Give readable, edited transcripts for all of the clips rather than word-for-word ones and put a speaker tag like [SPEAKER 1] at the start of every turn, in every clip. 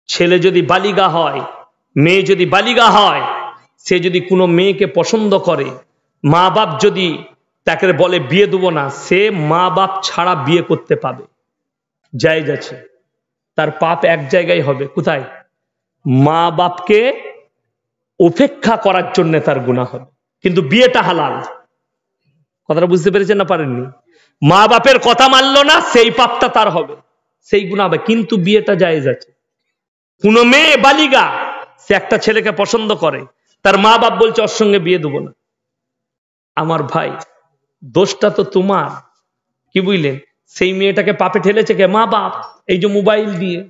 [SPEAKER 1] ছেলে যদি বালিগা হয়, মেয়ে যদি বালিগা হয়, সে যদি কোনো মেয়েকে পছন্দ করে, মা বাপ যদি তাকে বলে বিয়ে দেবো না, সে মা বাপ ছাড়া বিয়ে করতে পাবে, জায়েজ আছে। তার পাপ এক জায়গায় হবে, কোথায়? মা বাপকে উপেক্ষা করার জন্য তার গুনাহ হবে, কিন্তু বিয়েটা হালাল। কথাটা বুঝতে পেরেছেন না পারেননি? মা বাপের কথা মানলো না, সেই পাপটা তার হবে, সেই গুনাহ হবে, কিন্তু বিয়েটা জায়েজ আছে। কোন মেয়ে বালিগা সে একটা ছেলেকে পছন্দ করে, তার মা বাপ বলছে ওর সঙ্গে বিয়ে দেবো না, আমার ভাই দোষটা তো তোমার। কি বুঝলেন? সেই মেয়েটাকে পাপে ঠেলেছে কে? মা বাপ। এই যে মোবাইল দিয়ে,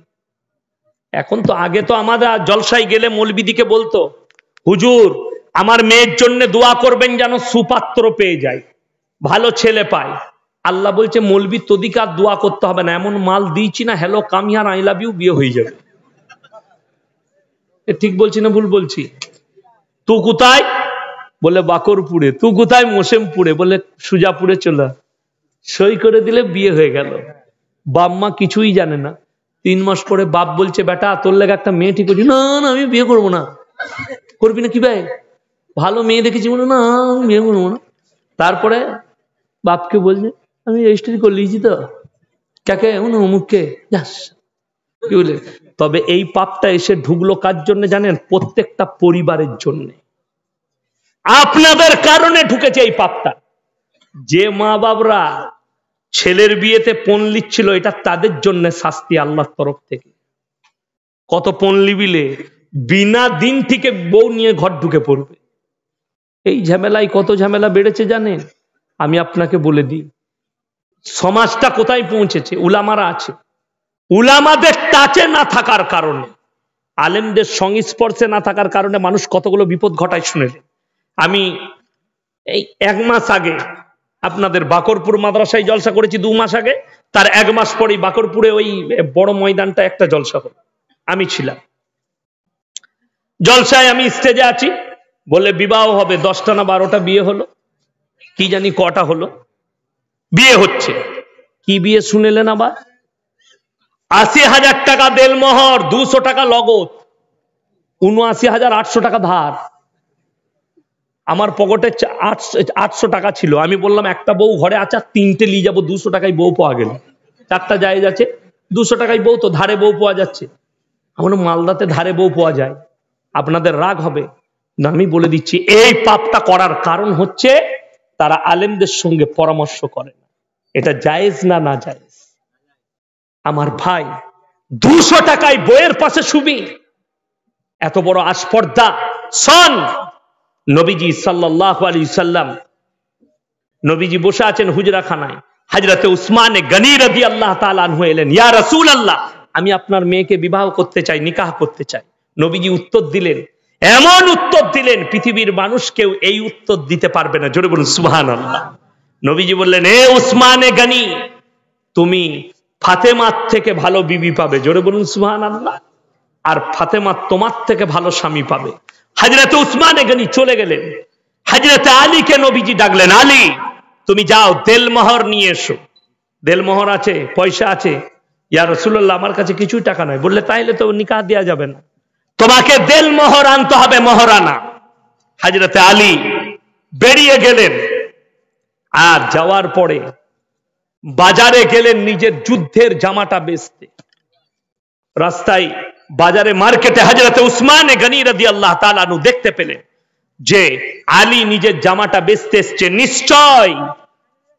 [SPEAKER 1] এখন তো, আগে তো আমাদের জলসায় গেলে মৌলবিদিকে বলতো, হুজুর আমার মেয়ের জন্য দোয়া করবেন যেন সুপাত্র পেয়ে যায়, ভালো ছেলে পায়। আল্লাহ বলছে মৌলবি তোদিকে আর দোয়া করতে হবে না, এমন মাল দিয়েছি না, hello come here, I love you, বিয়ে হয়ে যাবে। ঠিক বলছি না ভুল বলছি? তুই কোথায়? বলে বাকরপুরে। তুই কোথায়? মোসেমপুরে। বলে সুজাপুরে চলে, সই করে দিলে বিয়ে হয়ে গেল। বাপ মা কিছুই জানে না। 3 মাস পরে বাপ বলছে বেটা তোর লেগে একটা মেয়ে ঠিক করছি। না না আমি বিয়ে করবো না। করবি না কি ভাই? ভালো মেয়ে দেখেছি। বলে না আমি বিয়ে করবো না। তারপরে বাপকে বলছে আমি রেজিস্ট্রি করে লিয়েছি তো। কাকে? অমুককে। যাস কি বলে? তবে এই পাপটা এসে ঢুকলো কার জন্য জানেন? প্রত্যেকটা পরিবারের জন্য। আপনাদের কারণে ঢুকেছে এই পাপটা। যে মা বাবরা ছেলের বিয়েতে পণ লিচ্ছিল, এটা তাদের জন্য শাস্তি আল্লাহর তরফ থেকে। কত পণ লিবিলে বিনা দিন থেকে বউ নিয়ে ঘর ঢুকে পড়বে। এই ঝামেলায় কত ঝামেলা বেড়েছে জানেন? আমি আপনাকে বলে দিই, সমাজটা কোথায় পৌঁছেছে। উলামারা আছে, উলামাদের টাচে না থাকার কারণে, আলেমদের সংস্পর্শে না থাকার কারণে মানুষ কতগুলো বিপদ ঘটায় শুনেলেন। আমি এই 1 মাস আগে আপনাদের বাকরপুর মাদ্রাসায় জলসা করেছি। 2 মাস আগে, তার 1 মাস পরেই বাকরপুরে ওই বড় ময়দানটা একটা জলসা হলো, আমি ছিলাম। জলসায় আমি স্টেজে আছি, বলে বিবাহ হবে, 10টা না 12টা বিয়ে হলো, কি জানি কটা হলো, বিয়ে হচ্ছে। কি বিয়ে শুনেলেন আবার? 80,000 টাকা দেলমোহর, 200 টাকা লগদ, 79,800 টাকা ধার। আমার পকেটে 800 টাকা ছিল। আমি বললাম একটা বউ ঘরে আছে, 3টে নিয়ে যাবো, 200 টাকায় বউ পাওয়া গেল। 4টা জায়েজ আছে, 200 টাকায় বউ তো, ধারে বউ পাওয়া যাচ্ছে। আমার মালদাতে ধারে বউ পাওয়া যায়, আপনাদের রাগ হবে না, আমি বলে দিচ্ছি। এই পাপটা করার কারণ হচ্ছে তারা আলেমদের সঙ্গে পরামর্শ করে না। এটা জায়েজ না না জায়েজ? আমার ভাই 200 টাকায় বইয়ের পাশে শুবি, এত বড় আস্পর্ধা। শোন, নবীজি সাল্লাল্লাহু আলাইহি সাল্লাম, নবীজি বসে আছেন হুজরাখানায়, হযরতে উসমানে গনি রাদিয়াল্লাহু তাআলা আনহু এলেন, ইয়া রাসূলুল্লাহ আমি আপনার মেয়েকে বিবাহ করতে চাই, নিকাহ করতে চাই। নবীজি উত্তর দিলেন, এমন উত্তর দিলেন পৃথিবীর মানুষ কেউ এই উত্তর দিতে পারবে না। জোরে বলুন সুবহানাল্লাহ। নবীজি বললেন, এ উসমানে গনি, তুমি ফাতেমার থেকে ভালো বিবি পাবে। জোরে বলুন সুবহানাল্লাহ। আর ফাতেমা তোমার থেকে ভালো স্বামী পাবে। হযরতে উসমানে গনি চলে গেলেন। হযরতে আলীকে নবীজি ডাকলেন, আলী তুমি যাও দেলমোহর নিয়ে এসো। দেলমোহর আছে, পয়সা আছে? ইয়া রাসূলুল্লাহ আমার কাছে কিছুই টাকা নাই। বললে তাইলে তো নিকাহ দেয়া যাবে না, তোমাকে দেলমোহর আনতে হবে, মহারানা। হযরতে আলী বেরিয়ে গেলেন, আর যাওয়ার পরে বাজারে গেলেন নিজের যুদ্ধের জামাটা বেচতে। রাস্তায় বাজারে মার্কেটে হযরতে উসমানে গনি রাদিয়াল্লাহু তাআলা আনহু দেখতে পেলেন যে আলী নিজের জামাটা বেচতে এসছে, নিশ্চয়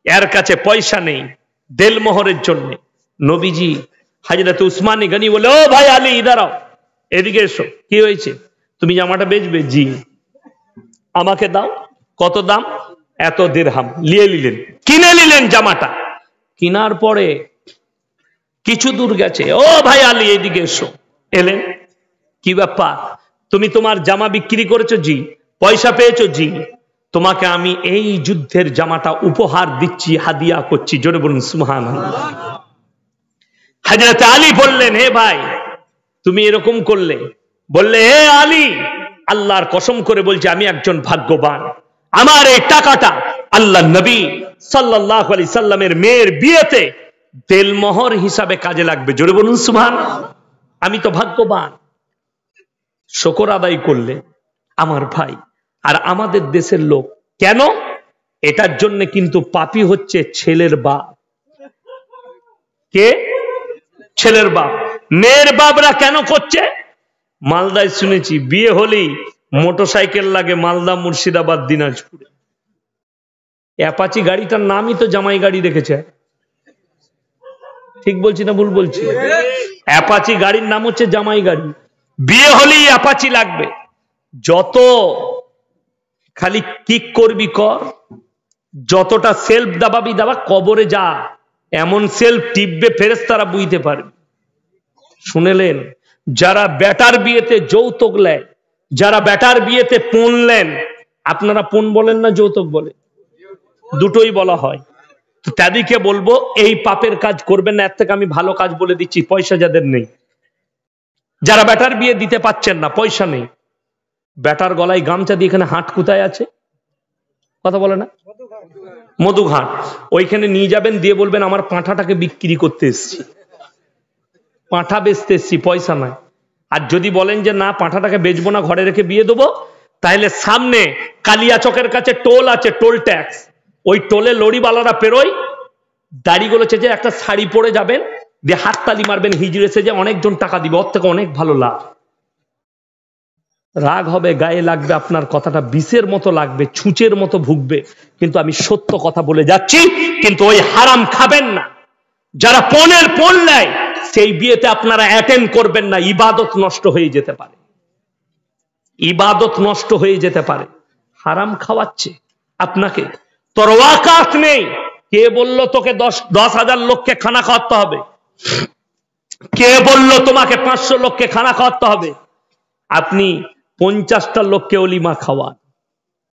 [SPEAKER 1] এর কাছে পয়সা নেই দেলমোহরের জন্য। নবীজি হযরতে উসমানে গনি বলে, ও ভাই আলী দাঁড়াও, এদিকে এসো। কি হয়েছে? তুমি জামাটা বেচবে? জি। আমাকে দাও। কত দাম? এত দিরহাম। নিয়ে নিলেন, কিনে নিলেন জামাটা। কেনার পরে কিছু দূর গেছে, ও ভাই আলী এদিকে এসো। এলেন, কি ব্যাপার? তুমি তোমার জামা বিক্রি করেছো? জি। পয়সা পেয়েছো? জি। তোমাকে আমি এই যুদ্ধের জামাটা উপহার দিচ্ছি, হাদিয়া করছি। জোরে বলুন সুবহানাল্লাহ। হযরত আলী বললেন, হে ভাই তুমি এরকম করলে? বললে, হে আলী আল্লাহর কসম করে বলছি আমি একজন ভাগ্যবান, আমার এই টাকাটা আল্লাহ নবী সাল্লাল্লাহু আলাইহি সাল্লামের মেয়ের বিয়েতে দেলমোহর হিসাবে কাজে লাগবে। জোরে বলুন সুবহানাল্লাহ। আমি তো ভাগ্যবান। শুকর আদায় করলে আমার ভাই আর আমাদের দেশের লোক। কেন? এটার জন্য কিন্তু পাপী হচ্ছে ছেলের বাপ। কে? ছেলের বাপ। মেয়ের বাপরা কেন করছে? মালদায় শুনেছি বিয়ে হলেই মোটরসাইকেল লাগে মালদা, মুর্শিদাবাদ, দিনাজপুরে। অ্যাপাচি গাড়িটার নামই তো জামাই গাড়ি রেখেছে। ঠিক বলছি না ভুল বলছি? অ্যাপাচি গাড়ির নাম হচ্ছে জামাই গাড়ি। বিয়ে হলেই অ্যাপাচি লাগবে। যত খালি কিক করবি কর, যতটা সেলফ দাবাবি দাবা, কবরে যা এমন সেলফ টিপবে ফেরেশতারা বুঝতে পারবে। শুনেলেন? যারা বেটার বিয়েতে যৌতুক নেয়, যারা বেটার বিয়েতে পণ নেন, আপনারা পণ বলেন না যৌতুক বলে? দুটোই বলা হয়। তাদেরকে বলবো এই পাপের কাজ করবেন না। এর থেকে আমি ভালো কাজ বলে দিচ্ছি, পয়সা যাদের নেই, যারা বেটার বিয়ে দিতে পাচ্ছেন না, পয়সা নেই, বেটার গলায় গামছা দিয়ে এখানে হাট কোথায় আছে কথা বলে না, মধুঘাট, ওইখানে নিয়ে যাবেন, দিয়ে বলবেন আমার পাঁঠাটাকে বিক্রি করতে এসছি, পাঁঠা বেচতে এসছি, পয়সা নাই। আর যদি বলেন যে না পাঁঠাটাকে বেচবো না, ঘরে রেখে বিয়ে দেবো, তাহলে সামনে কালিয়াচকের কাছে টোল আছে, টোল ট্যাক্স, ওই টোলে লরিওয়ালারা পেরোয়, দাড়িগুলো চেঁচে একটা শাড়ি পরে যাবেন, দিয়ে হাততালি মারবেন, হিজড়ে সেজে, অনেকজন টাকা দিবে, ওর থেকে অনেক ভালো লাভ। রাগ হবে, গায়ে লাগবে, আপনার কথাটা বিষের মতো লাগবে, ছুঁচের মতো ভুগবে, কিন্তু আমি সত্য কথা বলে যাচ্ছি। কিন্তু ওই হারাম খাবেন না। যারা পণের পণ নেয় সেই বিয়েতে আপনারা অ্যাটেন্ড করবেন না, ইবাদত নষ্ট হয়ে যেতে পারে, ইবাদত নষ্ট হয়ে যেতে পারে। হারাম খাওয়াচ্ছে আপনাকে, তোর ওয়াকাত নেই। কে বললো তোকে 10,000 লোককে খানা খাওয়াতে হবে? কে বললো তোমাকে 500 লোককে খানা খাওয়াতে হবে? আপনি 50টা লোককে অলিমা খাওয়ান,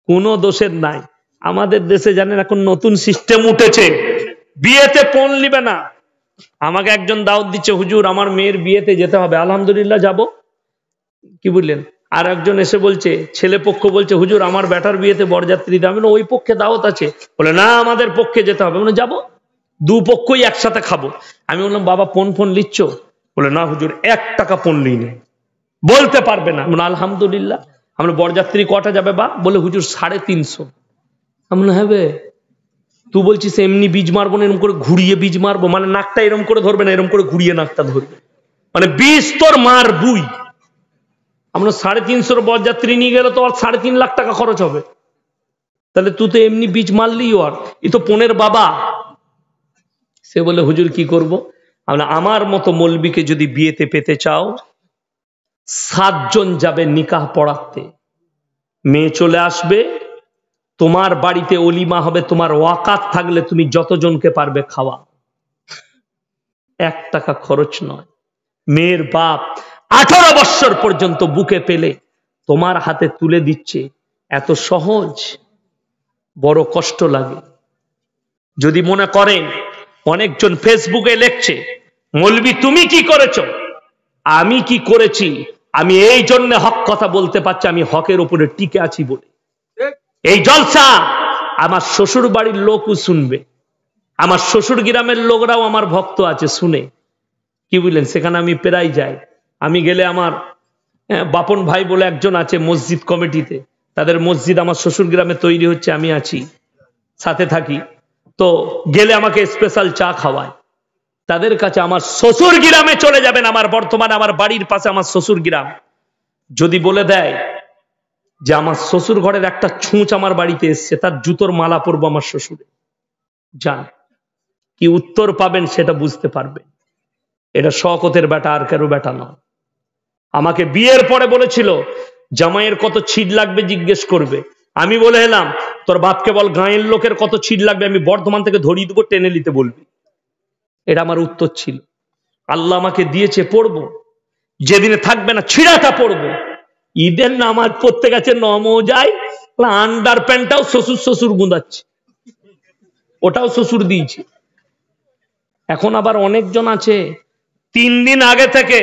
[SPEAKER 1] কোনো দোষের নাই। আমাদের দেশে জানেন এখন নতুন সিস্টেম উঠেছে, বিয়েতে পণ নিবে না। আমাকে একজন দাওয়াত দিচ্ছে, হুজুর আমার মেয়ের বিয়েতে যেতে হবে, আলহামদুলিল্লাহ যাব, কি বুঝলেন? আর একজন এসে বলছে, ছেলে পক্ষ বলছে, হুজুর আমার বেটার বিয়েতে বরযাত্রী দাও, ওই পক্ষে দাওয়াত আছে, বলে না আমাদের পক্ষে যেতে হবে, মানে যাবো, দুপক্ষই একসাথে খাবো। আমি বললাম বাবা পণ ফোন লিচ্ছ? বলে না হুজুর 1 টাকা পণ লিই না, বলতে পারবে না। আলহামদুলিল্লাহ। আমরা বরযাত্রী কটা যাবে বা? বলে হুজুর 350। আমরা হবে, তুই বলছিস এমনি বীজ মারবো না, এরকম করে ঘুরিয়ে বীজ মারবো, মানে নাকটা এরকম করে ধরবে না, এরকম করে ঘুরিয়ে নাকটা ধরবে, মানে বীজ তোর মার বুই। আমরা 350 বরযাত্রী নিয়ে গেলে তো আর 3.5 লাখ টাকা খরচ হবে, তাহলে তুই তো এমনি বীজ মারলি, আর এ তো পনের বাবা। সে বলে হুজুর কি করব? আমার মতো মৌলবীকে যদি বিয়েতে পেতে চাও, 7 জন যাবে নিকাহ পড়াতে, মেয়ে চলে আসবে, তোমার বাড়িতে অলিমা হবে, তোমার ওয়াকাত থাকলে তুমি যতজনকে পারবে খাওয়া, 1 টাকা খরচ নয়। মেয়ের বাপ 18 বছর পর্যন্ত বুকে পেলে তোমার হাতে তুলে দিচ্ছে, এত সহজ? বড় কষ্ট লাগে। যদি মনে করেন, অনেকজন ফেসবুকে লিখছে মৌলবী তুমি কি করেছো, আমি কি করেছি, আমি এই জন্য হক কথা বলতে পারছি, আমি হকের উপরে টিকে আছি বলে। এই জলসা আমার শ্বশুর বাড়ির লোকও শুনবে, আমার শ্বশুর গ্রামের লোকরাও আমার ভক্ত আছে, শুনে, কি বুঝলেন? সেখানে আমি প্রায় যাই। আমি গেলে আমার বাপন ভাই বলে একজন আছে মসজিদ কমিটিতে, তাদের মসজিদ আমার শ্বশুর গ্রামে তৈরি হচ্ছে, আমি আছি, সাথে থাকি, তো গেলে আমাকে স্পেশাল চা খাওয়ায়। তাদের কাছে আমার শ্বশুর গ্রামে চলে যাবেন, আমার বর্তমানে আমার বাড়ির পাশে আমার শ্বশুর গ্রাম, যদি বলে দেয় যে আমার শ্বশুর ঘরের একটা ছুঁচ আমার বাড়িতে এসছে, তার জুতোর মালা পরবো আমার শ্বশুরে, যান, কি উত্তর পাবেন সেটা বুঝতে পারবে। এটা শওকতের বেটা, আর কারো বেটা না। আমাকে বিয়ের পরে বলেছিল জামাইয়ের কত ছিট লাগবে জিজ্ঞেস করবে, আমি বলে এলাম তোর বাপকে বল গাঁয়ের লোকের কত ছিট লাগবে আমি বর্ধমান থেকে ধরিয়ে দেবো, টেনে নিতে বলবি। এটা আমার উত্তর ছিল। আল্লাহ আমাকে দিয়েছে, পড়বো, যেদিনে থাকবে না ছিঁড়াটা পড়বো। ঈদের নামাজ পড়তে গেছে নমজায়, আন্ডার প্যান্টটাও শ্বশুর গুঁদাচ্ছে, ওটাও শ্বশুর দিয়েছে। এখন আবার অনেকজন আছে 3 দিন আগে থেকে,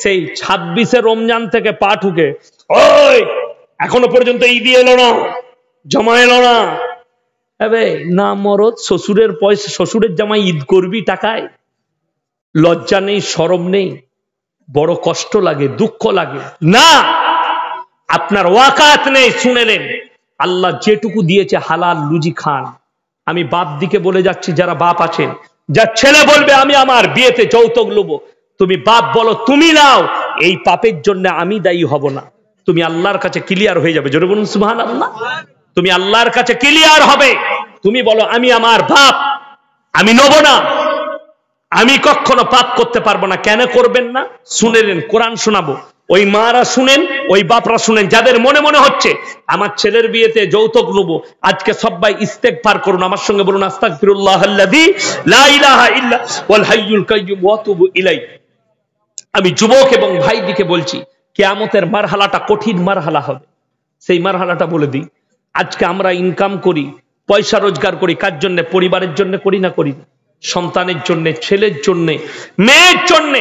[SPEAKER 1] সেই 26শে রমজান থেকে পা ঠুকে, ওই এখনো পর্যন্ত ঈদ এলো না, জমা এলো না। না মরদ, শ্বশুরের পয়সা, শ্বশুরের জামাই ঈদ করবি টাকায়? লজ্জা নেই, শরম নেই? বড় কষ্ট লাগে, দুঃখ লাগে। না, আপনার ওয়াকাত নেই। শুনেলেন, আল্লাহ যেটুকু দিয়েছে হালাল রুজি খান। আমি বাপ দিকে বলে যাচ্ছি, যারা বাপ আছেন, যার ছেলে বলবে আমি আমার বিয়েতে যৌতুক নেব, তুমি বাপ বলো তুমি নাও, এই পাপের জন্য আমি দায়ী হব না। তুমি আল্লাহর কাছে ক্লিয়ার হয়ে যাবে। জোরে বলুন সুবহানাল্লাহ। তুমি আল্লাহর কাছে ক্লিয়ার হবে। তুমি বলো আমি আমার বাপ আমি নেব না, আমি কখনো পাপ করতে পারবো না। কেন করবেন না? শুনেলেন, কোরআন শোনাবো, ওই মারা শুনেন, ওই বাপরা শুনেন। যাদের মনে মনে হচ্ছে আমার ছেলের বিয়েতে যৌতুক নেব, আজকে সবাই ইস্তেগফার করুন, আমার সঙ্গে বলুন আস্তাগফিরুল্লাহাল্লাযী লা ইলাহা ইল্লা ওয়াল হাইয়ুল কাইয়্যুম ওয়া আতুবু ইলাইহি। আমি যুবক এবং ভাইদিকে বলছি, কিয়ামতের মারহালাটা কঠিন মারহালা হবে। সেই মারহালাটা বলে দিই। আজকে আমরা ইনকাম করি, পয়সা রোজগার করি, কার জন্য? পরিবারের জন্য করি না করি না? সন্তানের জন্য, ছেলের জন্য, মেয়ের জন্য,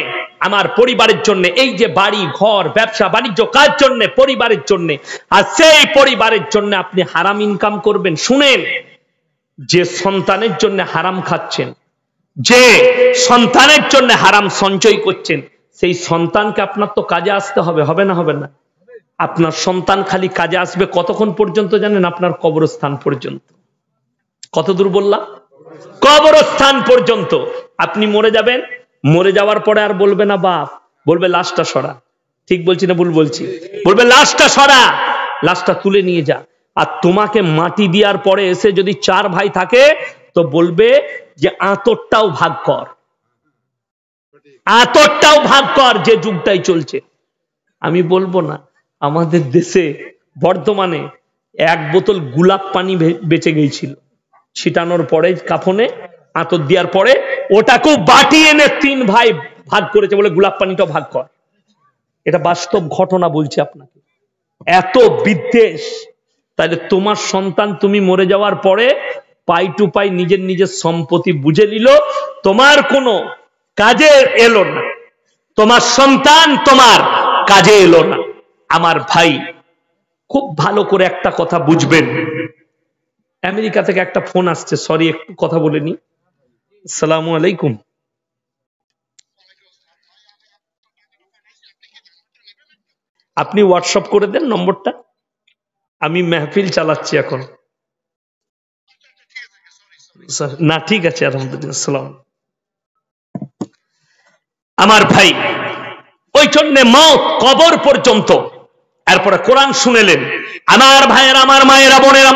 [SPEAKER 1] আমার পরিবারের জন্য। এই যে বাড়ি ঘর ব্যবসা বাণিজ্য, কার জন্য? পরিবারের জন্য। আর সেই পরিবারের জন্য আপনি হারাম ইনকাম করবেন। শুনেন, যে সন্তানের জন্য হারাম খাচ্ছেন, যে সন্তানের জন্য হারাম সঞ্চয় করছেন, সেই সন্তানকে আপনার তো কাজে আসতে হবে, হবে না? হবে না? আপনার সন্তান খালি কাজে আসবে কতক্ষণ পর্যন্ত জানেন? আপনার কবরস্থান পর্যন্ত। কত দূর বললাম? কবরস্থান পর্যন্ত। আপনি মরে যাবেন, মরে যাওয়ার পরে আর বলবে না বাপ, বলবে লাশটা সরা। ঠিক বলছি না ভুল বলছি? বলবে লাশটা সরা, লাশটা তুলে নিয়ে যা। আর তোমাকে মাটি দেওয়ার পরে এসে যদি 4 ভাই থাকে, তো বলবে যে আতরটাও ভাগ কর, আতরটাও ভাগ কর। যে যুগটাই চলছে, আমি বলবো না, আমাদের দেশে বর্ধমানে 1 বোতল গোলাপ পানি বেঁচে গিয়েছিল। ছিটানোর পরে কাফনে আতর দেওয়ার পরে ওটাকেও বাটি এনে 3 ভাই ভাগ করেছে, বলে গোলাপ পানিটাও ভাগ কর। এটা বাস্তব ঘটনা বলছি আপনাকে। এত বিদ্বেষ। তাহলে তোমার সন্তান তুমি মরে যাওয়ার পরে পাই টু পাই নিজের নিজের সম্পত্তি বুঝে নিল, তোমার কোনো কাজে এলো না, তোমার সন্তান তোমার কাজে এলো না। আমার ভাই, খুব ভালো করে একটা কথা বুঝবেন। আমেরিকা থেকে একটা ফোন আসছে, সরি একটু কথা বলে নি। আসসালামু আলাইকুম। আপনি হোয়াটসঅ্যাপ করে দেন নম্বরটা, আমি মেহফিল চালাচ্ছি এখন। না ঠিক আছে, আলহামদুলিল্লাহ। সালাম। আমার ভাই, ওই জন্য মওত কবর পর্যন্ত। এরপরে কোরআন শুনেলেন। আমার ভাইয়েরা, আমার মায়েরা, বোনেরা,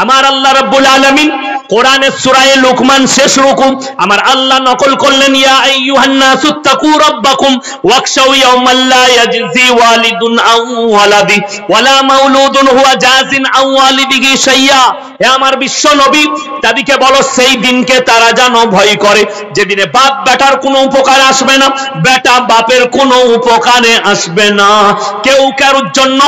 [SPEAKER 1] আমার আল্লাহ রাব্বুল আলামিন কোরআনের সূরা লুকমান শেষ রুকু আমার আল্লাহ নকল করলেন, ইয়া আইয়ুহান নাসুত্তাকু রাব্বাকুম ওয়াখশাউ ইয়াওমান লা ইয়াজজি ওয়ালিদুন আন ওয়ালাদি ওয়ালা মাউলুদুন হুয়া জাযিন আন ওয়ালিদিহি শাইয়া। হে আমার বিশ্ব নবী, তাদেরকে বলো সেই দিনকে তারা যেন ভয় করে, যেদিনে বাপ বেটার কোনো উপকার আসবে না, বেটা বাপের কোনো উপকারে আসবে না, কেউ কারোর জন্য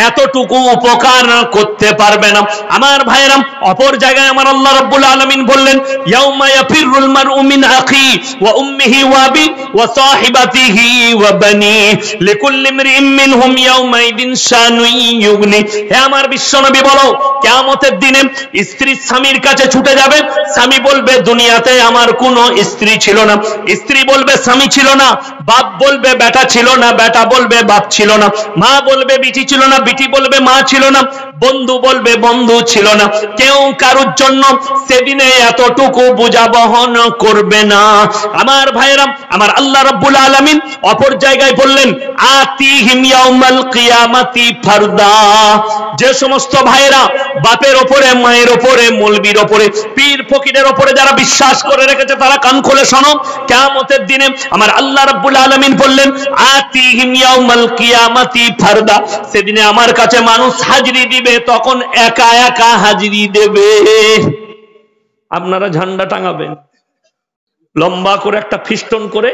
[SPEAKER 1] এতটুকু উপকার করতে পারবে না। আমার ভাইরা, অপর জায়গায় আমার আল্লাহ রাব্বুল আলামিন বললেন, ইয়াউমা ইয়াফিরুল মারউ মিন আখি ওয়া উম্মিহি ওয়া আবি ওয়া সাহিবাতিহি ওয়া বানি লিকুল্লি ইমরিইম মিনহুম ইয়াউমাইদিন শানুন ইউগনি। হে আমার বিশ্বনবী, বলো কিয়ামতের দিনে স্ত্রী স্বামীর কাছে ছুটে যাবে। স্বামী বলবে দুনিয়াতে আমার কোনো স্ত্রী ছিল না, স্ত্রী বলবে স্বামী ছিল না, বাপ বলবে বেটা ছিল না, বেটা বলবে বাপ ছিল না, মা বলবে বিটি ছিল না, বিটি বলবে মা ছিল না, বন্ধু বলবে বন্ধু ছিল না। কেউ কারোর জন্য সেদিনে এতটুকু বোঝা বহন করবে না। আমার ভাইরা, আমার আল্লাহ রাব্বুল আলামিন অপর জায়গায় বললেন, আতিহিম ইয়াউমাল কিয়ামাতি ফারদা। যে সমস্ত ভাইরা বাপের ওপরে, মায়ের ওপরে, মৌলবীর ওপরে, পীর ফকিরের ওপরে যারা বিশ্বাস করে রেখেছে, তারা কান খুলে শোনো। কিয়ামতের দিনে আমার আল্লাহ রাব্বুল আলামিন বললেন, আতিহিম ইয়াউমাল কিয়ামাতি ফারদা। সেদিনে আমার কাছে মানুষ হাজিরি দিবে, তখন একা একা হাজিরি দেবে। আপনারা ঝান্ডা টাঙাবেন লম্বা করে, একটা ফিস্টন করে।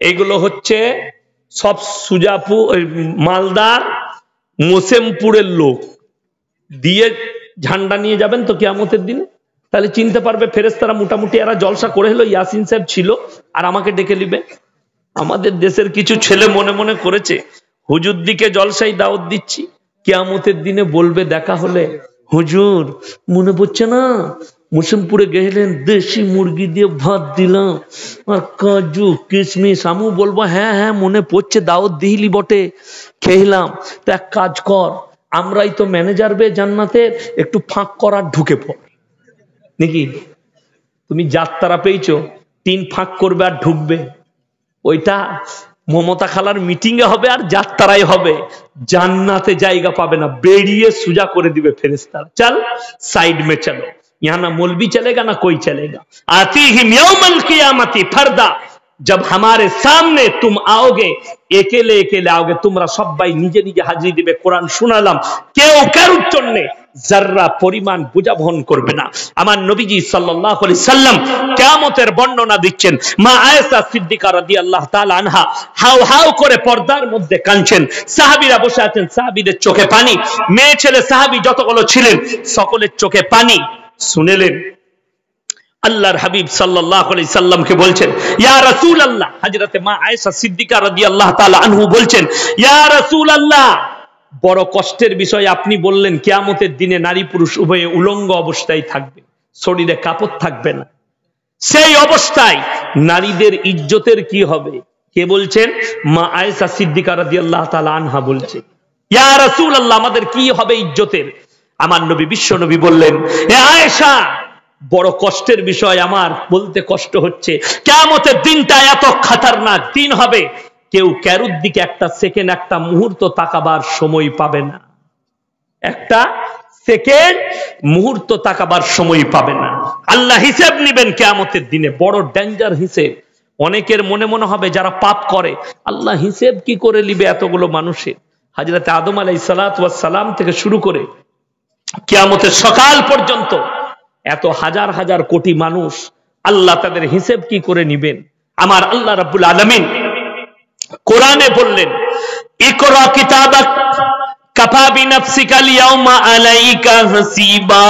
[SPEAKER 1] এগুলো হচ্ছে সব সুজাপুর, মালদার, মোসেমপুরের লোক দিয়ে ঝান্ডা নিয়ে যাবেন তো কিয়ামতের দিনে। তাহলে চিনতে পারবে ফেরেশতারা মোটামুটি এরা জলসা করে হলো, ইয়াসিন সাহেব ছিল, আর আমাকে ডেকে নিবে। আমাদের দেশের কিছু ছেলে মনে মনে করেছে হুজুর দিকে জলসাই দাওয়াত দিচ্ছি, কিয়ামতের দিনে বলবে দেখা হলে, হুজুর মনে পড়ছে না মুসিমপুরে গেলেন, দেশি মুরগি দিয়ে ভাত দিলাম আর কাজু কিশমিশ। আমি বলবো হ্যাঁ হ্যাঁ মনে পড়ছে, দাওয়াত দিলি বটে, খেলাম। তো এক কাজ কর, আমরাই তো ম্যানেজার বে জান্নাতের, একটু ফাঁক করার ঢুকে পড় নাকি। তুমি যাত্রা পেয়েছো, 3 ফাঁক করবে আর ঢুকবে। ওইটা মমতা খালার মিটিং এ হবে আর যাত্রায় হবে, জান্নাতে জায়গা পাবে না, বেরিয়ে সুজা করে দিবে ফেরেশতারা। চল साइड में चलो, यहाँ ना मौलवी चलेगा ना कोई चलेगा। आतीहिम यौमल कियामती फरदा, जब हमारे सामने तुम आओगे একেলে একেলে आओगे, তোমরা সবাই নিজে নিজে হাজিরি দিবে। কোরআন শোনালাম, কেউ কারোর জন্য যাররা পরিমাণ বোঝা বহন করবে না। আমার নবীজি সাল্লাল্লাহু আলাইহি সাল্লাম কিয়ামতের বর্ণনা দিচ্ছেন। মা আয়েশা সিদ্দিকা রাদিয়াল্লাহু তাআলা আনহা হাউ হাউ করে পর্দার মধ্যে কাঁদছেন, সাহাবীরা বসে আছেন, সাহাবীদের চোখে পানি, মেয়ে ছেলে সাহাবী যতগুলো ছিলেন সকলের চোখে পানি। শুনেলেন আল্লাহর হাবিব সাল্লাল্লাহু আলাইহি সাল্লামকে বলছেন, ইয়া রাসূলুল্লাহ, হযরতে মা আয়েশা সিদ্দিকা রাদিয়াল্লাহু তাআলা আনহু বলছেন, ইয়া রাসূলুল্লাহ, বড় কষ্টের বিষয় আপনি বললেন কিয়ামতের দিনে নারী পুরুষ উভয়ে উলঙ্গ অবস্থায় থাকবে, শরীরে কাপড় থাকবে না। সেই অবস্থায় নারীদের ইজ্জতের কি হবে? কে বলছেন? মা আয়েশা সিদ্দিকা রাদিয়াল্লাহু তাআলা আনহা বলছে, ইয়া রাসূলুল্লাহ, আমাদের কি হবে ইজ্জতের? আমার নবী বিশ্ব নবী বললেন, হে আয়েশা, বড় কষ্টের বিষয়, আমার বলতে কষ্ট হচ্ছে। কিয়ামতের দিনটা এত খতরনাক দিন হবে, কেউ কারোর দিকে একটা সেকেন্ড, একটা মুহূর্ত তাকাবার সময় পাবে না, একটা সেকেন্ড মুহূর্ত তাকাবার সময় পাবে না। আল্লাহ হিসাব নেবেন কিয়ামতের দিনে, বড় ডেঞ্জার হিসেব। অনেকের মনে মনে হবে যারা পাপ করে, আল্লাহ হিসেব কি করে নিবে এতগুলো মানুষের? হযরত আদম আলাইহিস সালাতু ওয়াস সালাম থেকে শুরু করে কিয়ামতের সকাল পর্যন্ত এত হাজার হাজার কোটি মানুষ, আল্লাহ তাদের হিসেব কি করে নিবেন? আমার আল্লাহ রাব্বুল আলামিন কোরআনে বললেন, ইকরা কিতাবাক কাফা বিনাফসিকাল ইয়াউমা আলাইকা হাসিবা।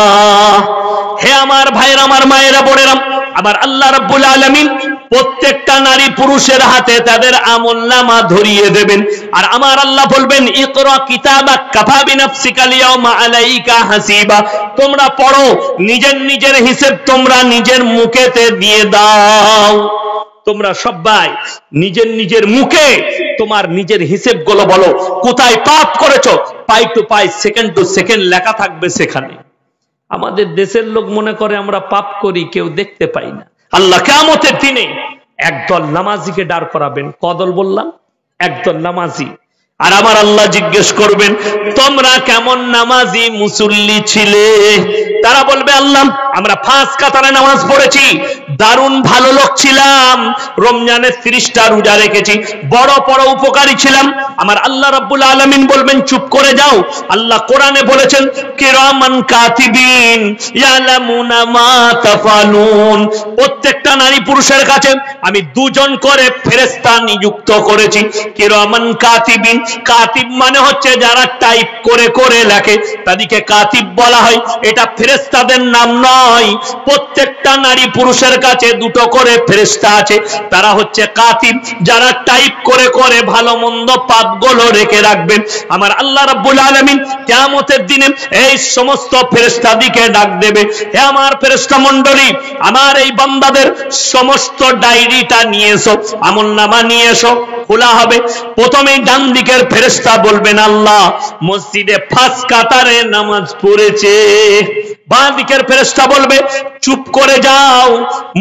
[SPEAKER 1] হে আমার ভাইরা, আমার মায়েরা, বোনেরা, আমার আল্লাহ রাব্বুল আলামিন প্রত্যেকটা নারী পুরুষের হাতে তাদের আমলনামা ধরিয়ে দেবেন। আর আমার আল্লাহ বলবেন, ইকরা কিতাবাক কাফা বিনাফসিকাল ইয়াউমা আলাইকা হাসিবা, তোমরা পড়ো, নিজের নিজের হিসাব তোমরা নিজের মুখেতে দিয়ে দাও। তোমরা সবাই নিজের নিজের মুখে তোমার নিজের হিসেব গুলো বলো, কোথায় পাপ করেছো, পাই টু পাই, সেকেন্ড টু সেকেন্ড লেখা থাকবে সেখানে। আমাদের দেশের লোক মনে করে আমরা পাপ করি, কেউ দেখতে পাই না। আল্লাহ কিয়ামতের দিনে একদল নামাজিকে দাঁড় করাবেন। কদল বললাম? একদল নামাজি। আর আমার আল্লাহ জিজ্ঞেস করবেন, তোমরা কেমন নামাজি মুসল্লি ছিলে? তারা বলবে, আল্লাহ আমরা 5 কাতারে নামাজ পড়েছি, দারুণ ভালো লোক ছিলাম, রমজানের 30টা রোজা রেখেছি, বড় বড় উপকারী ছিলাম। আমার আল্লাহ রাব্বুল আলামিন বলবেন, চুপ করে যাও। আল্লাহ কোরআনে বলেছেন, কিরামান কাতিবিন ইয়ালামুনা মা তাফালুন, প্রত্যেকটা নারী পুরুষের কাছে আমি 2 জন করে ফেরেশতা নিযুক্ত করেছি। কিরামান কাতিবিন, কাতিব মানে হচ্ছে যারা টাইপ করে করে লেখে, তাদেরকে কাতিব বলা হয়। এটা ফেরেশতাদের নাম নয়, প্রত্যেকটা নারী পুরুষের কাছে 2টো করে ফেরেশতা আছে, তারা হচ্ছে কাতিব, যারা টাইপ করে করে ভালো মন্দ পাপগুলো রেখে রাখবেন। আমার আল্লাহ রাব্বুল আলামিন কিয়ামতের দিনে এই সমস্ত ফেরেশতাদিকে ডাক দেবে, হে আমার ফেরেশতা মণ্ডলী, আমার এই বান্দাদের সমস্ত ডায়েরিটা নিয়ে এসো, আমলনামা নিয়ে এসো। খোলা হবে। প্রথমেই ডান দিকের ফেরেশতা বলবেন, আল্লাহ মসজিদে 5 কাতারে নামাজ পড়েছে। বাঁ দিকের ফেরেশতা বলবে, চুপ করে যাও,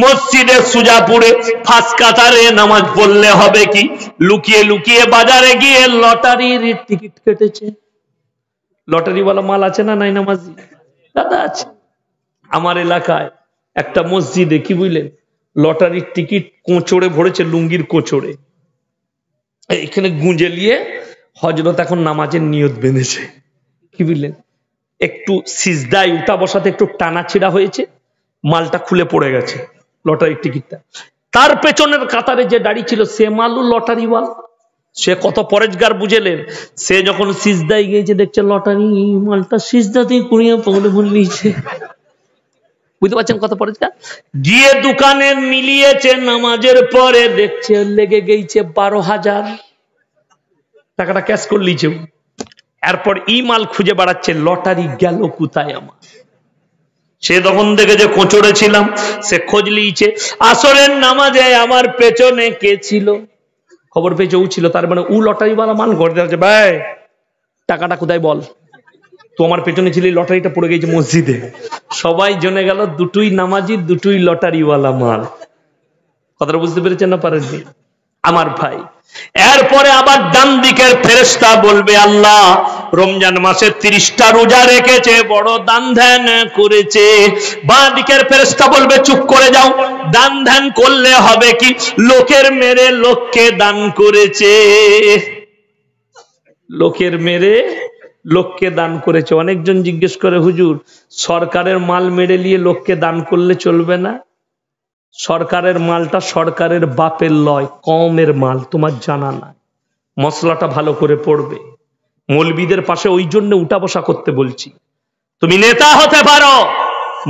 [SPEAKER 1] মসজিদে সুজাপুরে 5 কাতারে নামাজ পড়লে হবে কি? লুকিয়ে লুকিয়ে বাজারে গিয়ে লটারির টিকিট কেটেছে। লটারিওয়ালা মাল আছে না নাই নামাজি? দাদা আছে। আমার এলাকায় একটা মসজিদে কি বুঝলেন, লটারির টিকিট কোঁচড়ে ভরেছে, লুঙ্গির কোঁচড়ে। এখানে গুঁজে নিয়ে হযরত এখন নামাজের নিয়ত বেঁধেছে। কি বুঝলেন, একটু সিজদায় উঠা বসাতে একটু টানা ছিড়া হয়েছে, মালটা খুলে পড়ে গেছে লটারির টিকিটটা। তার পেছনের কাতারে যে দাঁড়িয়ে ছিল সে মালু লটারিওয়ালা, সে কত পরেজগার বুঝেলেন। সে যখন সিজদায় গিয়েছে দেখছে লটারি মালটা সিজদাতেই কুড়িয়ে পড়ে বললিছে। বুঝতে পারছেন কত পরেজগার? গিয়ে দোকানে মিলিয়েছে, নামাজের পরে দেখছে লেগে গেছে 12,000 টাকাটা ক্যাশ করে লিছে। এরপর ই মাল খুঁজে বেড়াচ্ছে, লটারি গেল কোথায় আমার? সে তখন থেকে যে কোচরে ছিলাম সে খোঁজ লিয়েছে আসরের নামাজে আমার পেছনে কে ছিল, খবর পেয়েছে ও ছিল, তার মানে ও লটারিওয়ালা মান করতে আছে, ভাই টাকাটা কোথায় বল, তো আমার পেছনে ছিল, লটারিটা পড়ে গেছে মসজিদে, সবাই জেনে গেল দুটোই নামাজি দুটোই লটারিওয়ালা মাল। কথাটা বুঝতে পেরেছেন না পারেননি আমার ভাই? এরপরে আবার ডান দিকের ফেরেশতা বলবে আল্লাহ রমজান মাসে 30টা রোজা রেখেছে, বড় দান ধ্যান করেছে। বাঁ দিকের ফেরেশতা বলবে চুপ করে যাও, দান ধ্যান করলে হবে কি, লোকের মেরে লোককে দান করেছে, লোকের মেরে লোককে দান করেছে। অনেকজন জিজ্ঞেস করে হুজুর সরকারের মাল মেরে নিয়ে লোককে দান করলে চলবে না? সরকারের মালটা সরকারের বাপের লয়, কমের মাল, তোমার জানা না, মশলাটা ভালো করে পড়বে। মৌলবীদের পাশে ওই জন্য উঠা বসা করতে বলছি। তুমি নেতা হতে পারো,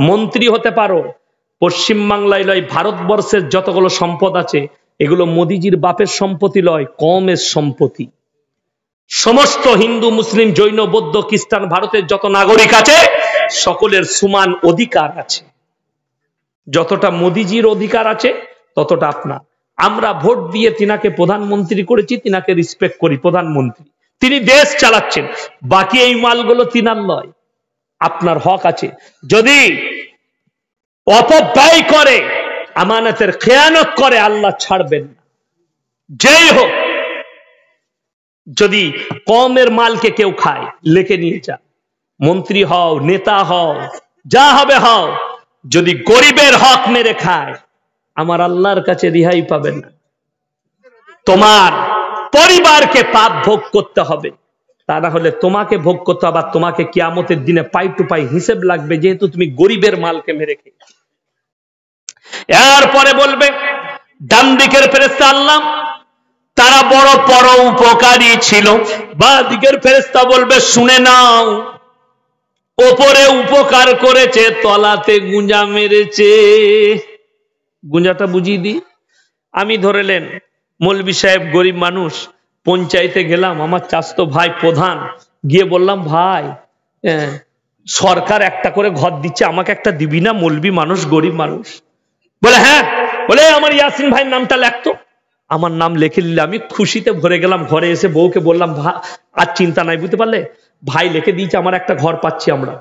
[SPEAKER 1] মন্ত্রী হতে পারো, পশ্চিমবাংলায় লয় ভারতবর্ষের যতগুলো সম্পদ আছে এগুলো মোদিজির বাপের সম্পত্তি লয়, কমের সম্পত্তি। সমস্ত হিন্দু মুসলিম জৈন বৌদ্ধ খ্রিস্টান ভারতের যত নাগরিক আছে সকলের সমান অধিকার আছে, যতটা মোদিজির অধিকার আছে ততটা আপনার। আমরা ভোট দিয়ে তিনাকে প্রধানমন্ত্রী করেছি, তিনাকে রেসপেক্ট করি, প্রধানমন্ত্রী, তিনি দেশ চালাচ্ছেন, বাকি এই মালগুলো তিনার নয়, আপনার হক আছে। যদি অপব্যয় করে, আমানতের খেয়ানত করে, আল্লাহ ছাড়বেন না, যেই হোক। যদি কমের মালকে কেউ খায়, লেখে নিয়ে যা, মন্ত্রী হও নেতা হও যা হবে হও, যদি গরিবের হক মেরে খায় আমার আল্লাহর কাছে রিহাই পাবেন না, তোমার পরিবারকে পাপ ভোগ করতে হবে, তা না হলে তোমাকে ভোগ করতে হবে, আর তোমাকে কিয়ামতের দিনে পাই টু পাই হিসেব লাগবে, যেহেতু তুমি গরিবের মালকে মেরে খেয়েছো। এরপরে বলবে ডান দিকের ফেরেশতা আল্লাহ তারা বড় পরোপকারী ছিল, বাঁ দিকের ফেরেশতা বলবে শুনে নাও, ওপরে উপকার করেছে, তলাতে গুঁজা মেরেছে। গুঁজাটা বুঝিয়ে দিই, আমি ধরেলেন মৌলভী সাহেব গরিব মানুষ, পঞ্চায়েতে গেলাম, আমার চাচতো ভাই প্রধান, গিয়ে বললাম ভাই সরকার একটা করে ঘর দিচ্ছে, আমাকে একটা দিবি না, মৌলভী মানুষ গরিব মানুষ। বলে হ্যাঁ, বলে আমার ইয়াসিন ভাইয়ের নামটা লেখতো, আমার নাম লিখে নিলে আমি খুশিতে ভরে গেলাম। ঘরে এসে বউকে বললাম আর চিন্তা নাই, বুঝতে পারলে ভাই লিখে দিয়েছে, আমার একটা ঘর পাচ্ছি, আমরা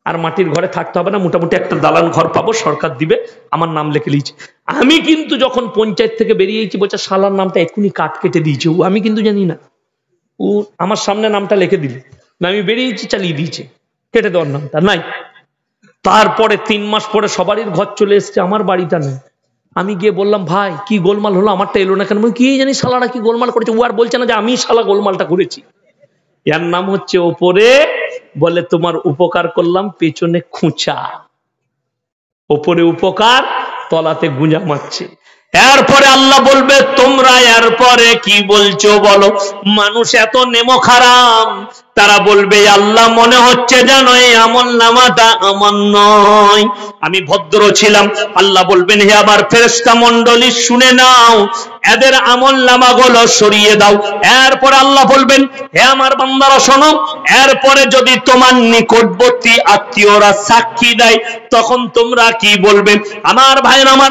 [SPEAKER 1] আর মাটির ঘরে থাকতে হবে না, মোটামুটি একটা দালান ঘর পাবো, সরকার দিবে, আমার নাম লিখে দিয়েছে। আমি কিন্তু যখন পঞ্চায়েত থেকে বেরিয়েছি বলছে শালার নামটা এক্ষুনি কাট কেটে দিয়েছে, ও আমি কিন্তু জানি না, ও আমার সামনে নামটা লিখে দিলে, আমি বেরিয়েছি চালিয়ে দিয়েছে, কেটে দেওয়ার নামটা নাই। তারপরে 3 মাস পরে সবারই ঘর চলে এসছে, আমার বাড়িটা নেই। আমি গিয়ে বললাম ভাই কি গোলমাল হলো, আমারটা এলো না কেন? কি জানি শালারা কি গোলমাল করেছে, ও আর বলছে না যে আমি শালা গোলমালটা করেছি। এর নাম হচ্ছে ওপরে বলে তোমার উপকার করলাম, পেছনে খুঁচা, ওপরে উপকার তলাতে গুঁজা মারছে। এরপরে আল্লাহ বলবে তোমরা এরপরে কি বলছো বলো, মানুষ এত নেমো খারাপ, তারা বলবে আল্লাহ মনে হচ্ছে যেন এই আমলনামাটা আমার নয়, আমি ভদ্র ছিলাম। আল্লাহ বলবেন হে আমার ফেরেশতা মণ্ডলী শুনে নাও, এদের আমলনামাগুলো সরিয়ে দাও। এরপর আল্লাহ বলবেন হে আমার বান্দারা শোনো, এরপরে যদি তোমার নিকটবর্তী আত্মীয়রা সাক্ষী দেয় তখন তোমরা কি বলবে? আমার ভাইরা আমার